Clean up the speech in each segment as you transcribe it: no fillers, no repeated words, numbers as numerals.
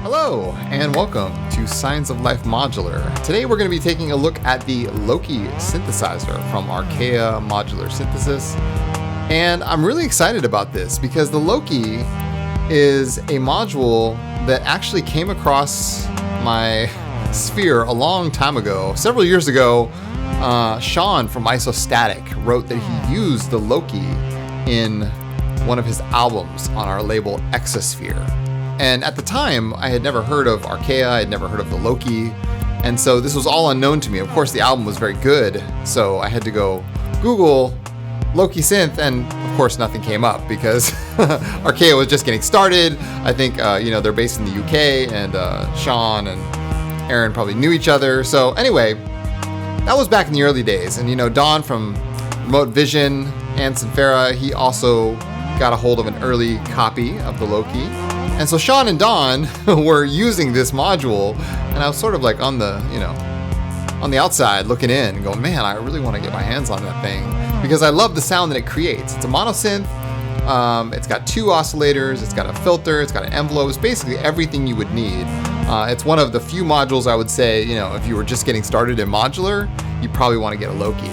Hello and welcome to Signs of Life Modular. Today we're going to be taking a look at the Loki synthesizer from Archaea Modular Synthesis. And I'm really excited about this because the Loki is a module that actually came across my sphere a long time ago. Several years ago, Sean from Isostatic wrote that he used the Loki in one of his albums on our label Exosphere. And at the time, I had never heard of Archaea, I had never heard of the Loki, and so this was all unknown to me. Of course, the album was very good, so I had to go Google Loki synth, and of course nothing came up because Archaea was just getting started. I think, they're based in the UK, and Sean and Aaron probably knew each other. So anyway, that was back in the early days. And Don from Remote Vision and Synfera, he also got a hold of an early copy of the Loki. And so Sean and Don were using this module, and I was sort of like on the outside looking in and going, man, I really want to get my hands on that thing because I love the sound that it creates. It's a mono synth. It's got two oscillators. It's got a filter. It's got an envelope. It's basically everything you would need. It's one of the few modules I would say, if you were just getting started in modular, you probably want to get a Loki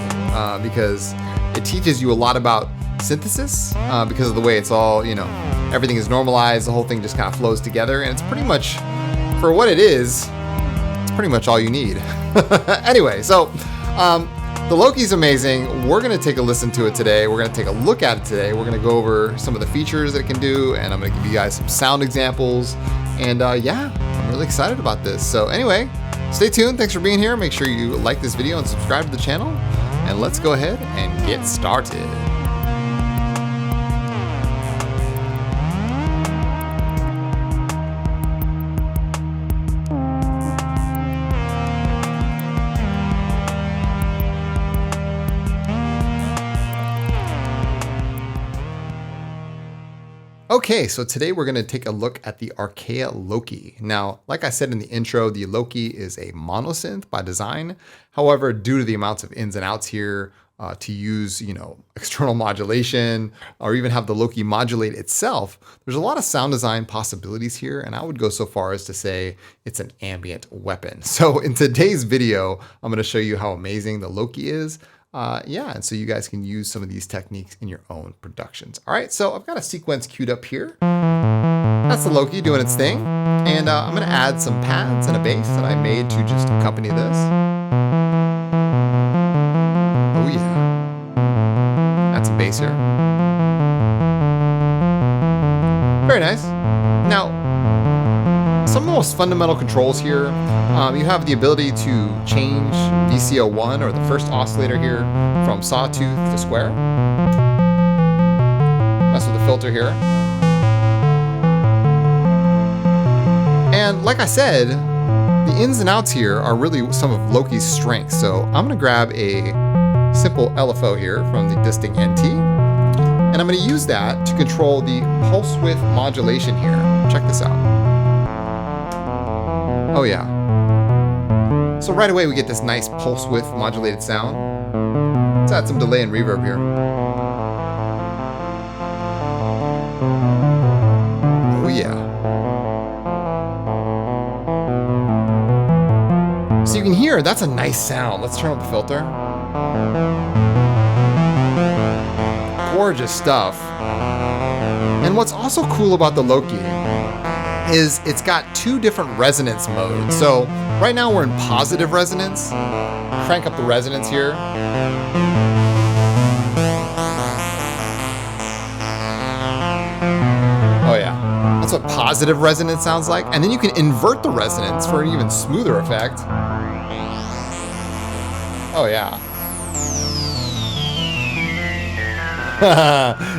because it teaches you a lot about synthesis because of the way it's all, everything is normalized. The whole thing just kind of flows together, and it's pretty much, for what it is, it's pretty much all you need. Anyway, so the Loki's amazing. We're going to take a listen to it today. We're going to take a look at it today. We're going to go over some of the features that it can do, and I'm going to give you guys some sound examples. And I'm really excited about this. So anyway, stay tuned. Thanks for being here. Make sure you like this video and subscribe to the channel. And let's go ahead and get started. Okay, so today we're going to take a look at the Archaea Loki. Now, like I said in the intro, the Loki is a monosynth by design. However, due to the amounts of ins and outs here, to use, external modulation or even have the Loki modulate itself, there's a lot of sound design possibilities here. And I would go so far as to say it's an ambient weapon. So in today's video, I'm going to show you how amazing the Loki is. And so you guys can use some of these techniques in your own productions. All right, so I've got a sequence queued up here. That's the Loki doing its thing. And I'm going to add some pads and a bass that I made to just accompany this. Oh yeah. Add some bass here. Very nice. Now, some of the most fundamental controls here, you have the ability to change VCO1 or the first oscillator here from sawtooth to square. Mess with the filter here. And like I said, the ins and outs here are really some of Loki's strengths. So I'm going to grab a simple LFO here from the Distinct NT, and I'm going to use that to control the pulse width modulation here. Check this out. Oh yeah. So right away we get this nice pulse width modulated sound. Let's add some delay and reverb here. Oh yeah. So you can hear that's a nice sound. Let's turn up the filter. Gorgeous stuff. And what's also cool about the Loki is it's got two different resonance modes. So right now we're in positive resonance. Crank up the resonance here. Oh yeah, that's what positive resonance sounds like. And then you can invert the resonance for an even smoother effect. Oh yeah.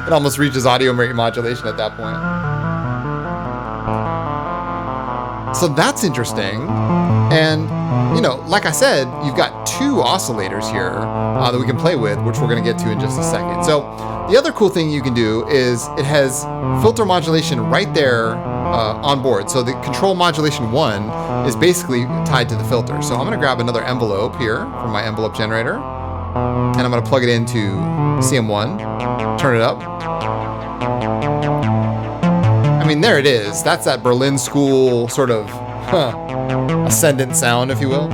It almost reaches audio modulation at that point. So that's interesting. And, like I said, you've got two oscillators here that we can play with, which we're going to get to in just a second. So the other cool thing you can do is it has filter modulation right there on board. So the control modulation 1 is basically tied to the filter. So I'm going to grab another envelope here from my envelope generator, and I'm going to plug it into CM1, turn it up. I mean, there it is. That's that Berlin school sort of ascendant sound, if you will.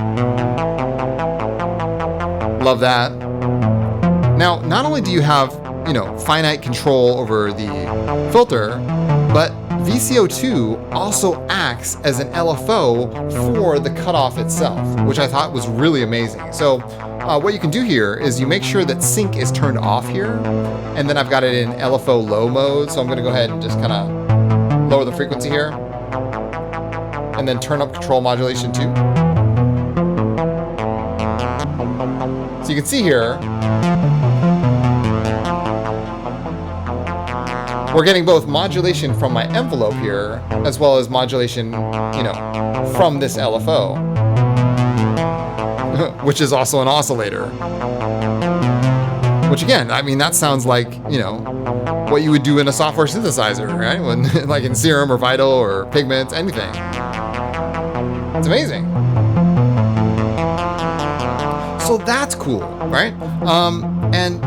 Love that. Now, not only do you have, finite control over the filter, but VCO2 also acts as an LFO for the cutoff itself, which I thought was really amazing. So what you can do here is you make sure that sync is turned off here, and then I've got it in LFO low mode. So I'm going to go ahead and just kind of lower the frequency here, and then turn up control modulation too. So you can see here, we're getting both modulation from my envelope here, as well as modulation, from this LFO, which is also an oscillator. Which again, I mean, that sounds like, what you would do in a software synthesizer, right? When, like in Serum or Vital or Pigment, anything. It's amazing. So that's cool, right? And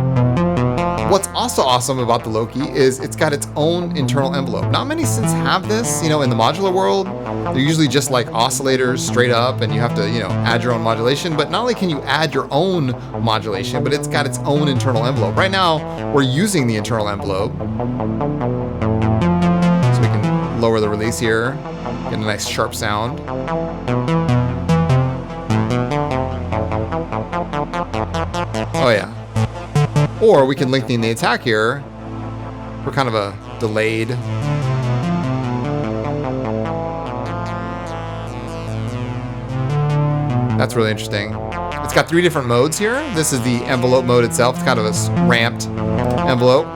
what's also awesome about the Loki is it's got its own internal envelope. Not many synths have this, in the modular world. They're usually just like oscillators straight up, and you have to, add your own modulation. But not only can you add your own modulation, but it's got its own internal envelope. Right now, we're using the internal envelope. So we can lower the release here, get a nice sharp sound. Oh yeah. Or we can lengthen the attack here for kind of a delayed. That's really interesting. It's got 3 different modes here. This is the envelope mode itself. It's kind of a ramped envelope.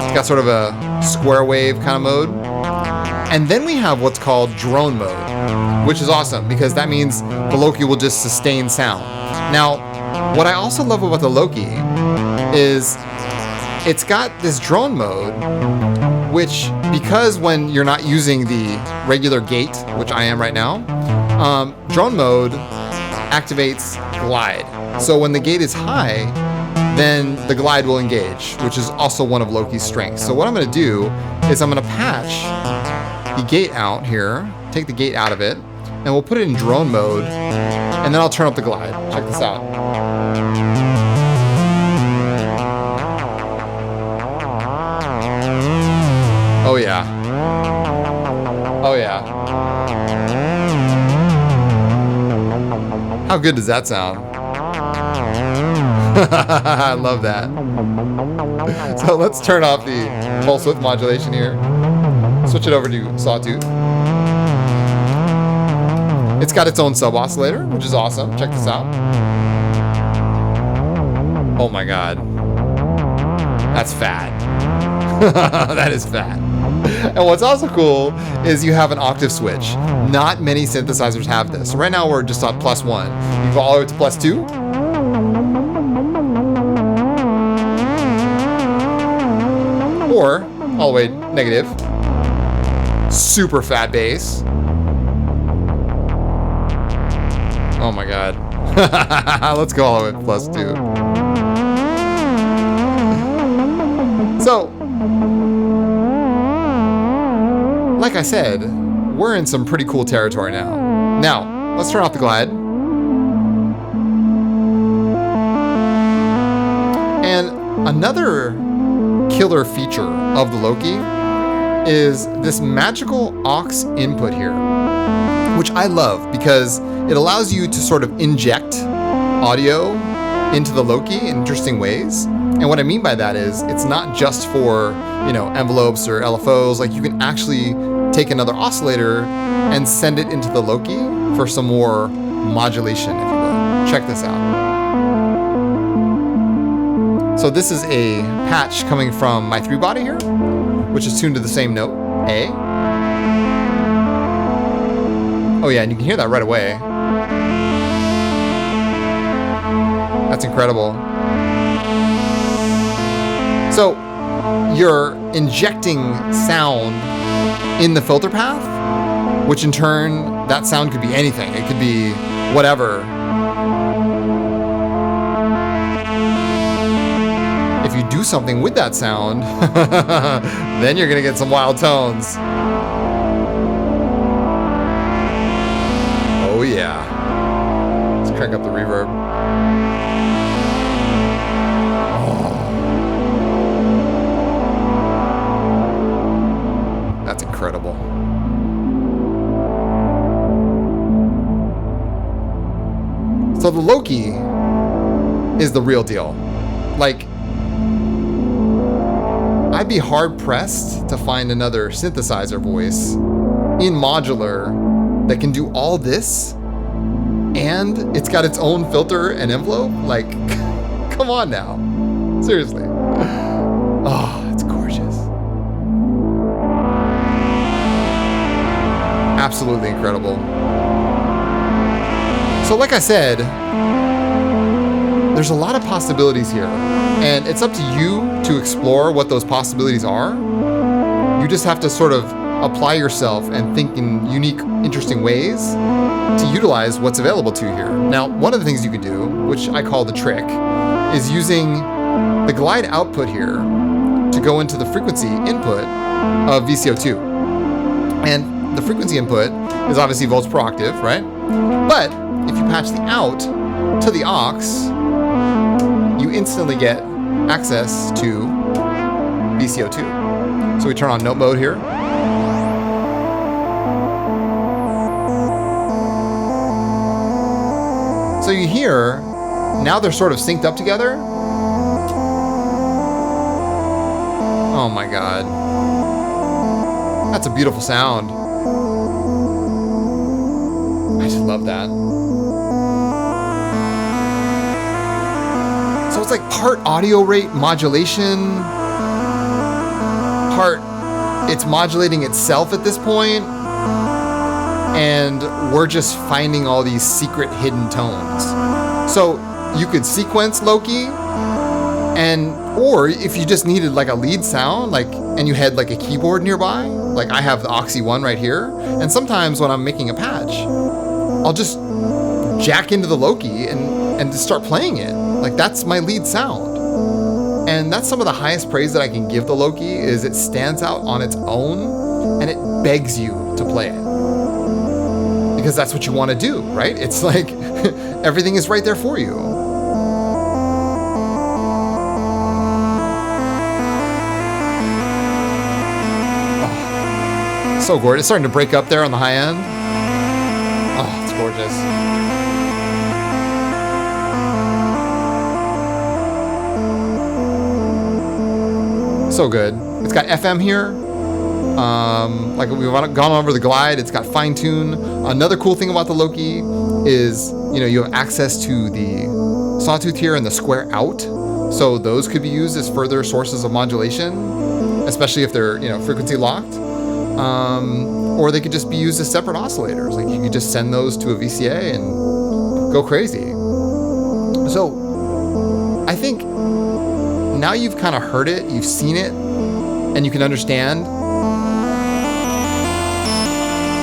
It's got sort of a square wave kind of mode. And then we have what's called drone mode, which is awesome because that means the Loki will just sustain sound. Now, what I also love about the Loki is it's got this drone mode, which, because when you're not using the regular gate, which I am right now, drone mode activates glide. So when the gate is high, then the glide will engage, which is also one of Loki's strengths. So what I'm going to do is I'm going to patch the gate out here, take the gate out of it, and we'll put it in drone mode, and then I'll turn up the glide. Check this out. Oh yeah. Oh yeah. How good does that sound? I love that. So let's turn off the pulse width modulation here. Switch it over to Sawtooth. It's got its own sub oscillator, which is awesome. Check this out. Oh my god. That's fat. That is fat. And what's also cool is you have an octave switch. Not many synthesizers have this. Right now we're just on +1. You go all the way to +2. Or all the way negative. Super fat bass. Oh my god. Let's go all the way to +2. So, like I said, we're in some pretty cool territory now. Now, let's turn off the glide. And another killer feature of the Loki is this magical aux input here, which I love because it allows you to sort of inject audio into the Loki in interesting ways. And what I mean by that is it's not just for, envelopes or LFOs. Like, you can actually take another oscillator and send it into the Loki for some more modulation, if you will. Check this out. So this is a patch coming from my 3-body here, which is tuned to the same note, A. Oh yeah, and you can hear that right away. That's incredible. So you're injecting sound in the filter path, which in turn, that sound could be anything. It could be whatever. If if you do something with that sound, then you're gonna get some wild tones. Oh yeah. Let's crank up the reverb. Oh. That's incredible. So the Loki is the real deal. Like, I'd be hard pressed to find another synthesizer voice in Modular that can do all this, and it's got its own filter and envelope. Like, come on now. Seriously. Oh, it's gorgeous. Absolutely incredible. So like I said, there's a lot of possibilities here, and it's up to you to explore what those possibilities are. You just have to sort of apply yourself and think in unique, interesting ways to utilize what's available to you here. Now, one of the things you can do, which I call the trick, is using the glide output here to go into the frequency input of VCO2. And the frequency input is obviously volts per octave, right? But if you patch the out to the aux, you instantly get access to VCO2. So we turn on note mode here. So you hear, now they're sort of synced up together. Oh my God. That's a beautiful sound. I just love that. So it's like part audio rate modulation, part it's modulating itself at this point, and we're just finding all these secret hidden tones. So you could sequence Loki, or if you just needed like a lead sound, like, and you had like a keyboard nearby, like I have the Oxy one right here, and sometimes when I'm making a patch, I'll just jack into the Loki and just start playing it. Like, that's my lead sound. And that's some of the highest praise that I can give the Loki, is it stands out on its own and it begs you to play it. Because that's what you want to do, right? It's like everything is right there for you. Oh, so gorgeous. It's starting to break up there on the high end. Oh, it's gorgeous. So good. It's got FM here. Like we've gone over the glide, it's got fine tune. Another cool thing about the Loki is, you have access to the sawtooth here and the square out. So those could be used as further sources of modulation, especially if they're, frequency locked. Or they could just be used as separate oscillators. Like you could just send those to a VCA and go crazy. So I think now you've kind of heard it, you've seen it, and you can understand.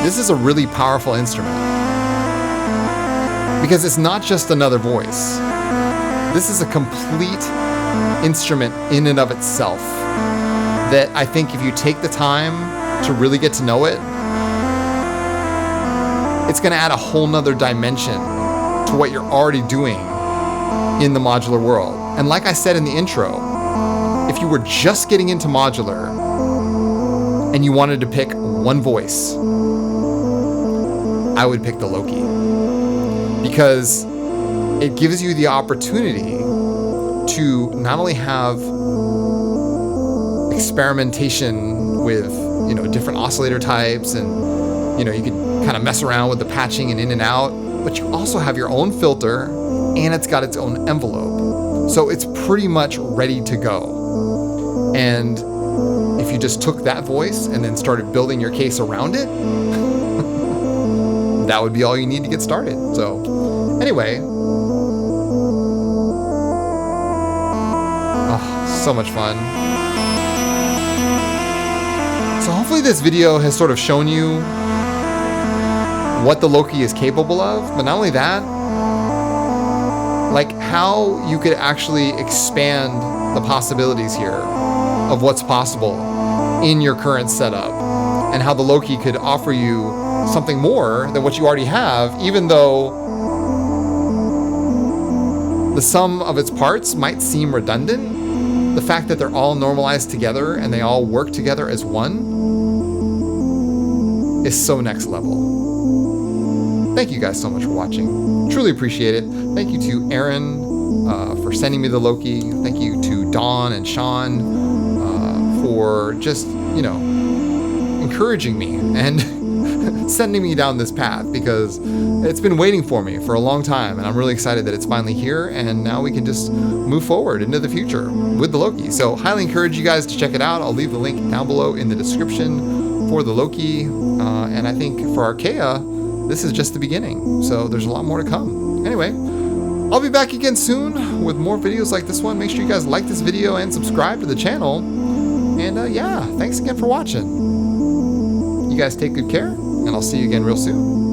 This is a really powerful instrument because it's not just another voice. This is a complete instrument in and of itself that I think if you take the time to really get to know it, it's going to add a whole nother dimension to what you're already doing in the modular world. And like I said in the intro, if you were just getting into modular and you wanted to pick one voice, I would pick the Loki, because it gives you the opportunity to not only have experimentation with, different oscillator types, and, you can kind of mess around with the patching and in and out, but you also have your own filter and it's got its own envelope. So it's pretty much ready to go. And if you just took that voice and then started building your case around it, that would be all you need to get started. So anyway, so much fun. So hopefully this video has sort of shown you what the Loki is capable of, but not only that, like how you could actually expand the possibilities here of what's possible in your current setup, and how the Loki could offer you something more than what you already have, even though the sum of its parts might seem redundant. The fact that they're all normalized together and they all work together as one is so next level. Thank you guys so much for watching. Truly appreciate it. Thank you to Aaron for sending me the Loki. Thank you to Dawn and Sean for just, you know, encouraging me and sending me down this path, because it's been waiting for me for a long time, and I'm really excited that it's finally here, and now we can just move forward into the future with the Loki. So highly encourage you guys to check it out. I'll leave the link down below in the description for the Loki, and I think for Archaea, this is just the beginning, so there's a lot more to come. Anyway, I'll be back again soon with more videos like this one. Make sure you guys like this video and subscribe to the channel, and yeah, thanks again for watching. You guys take good care, and I'll see you again real soon.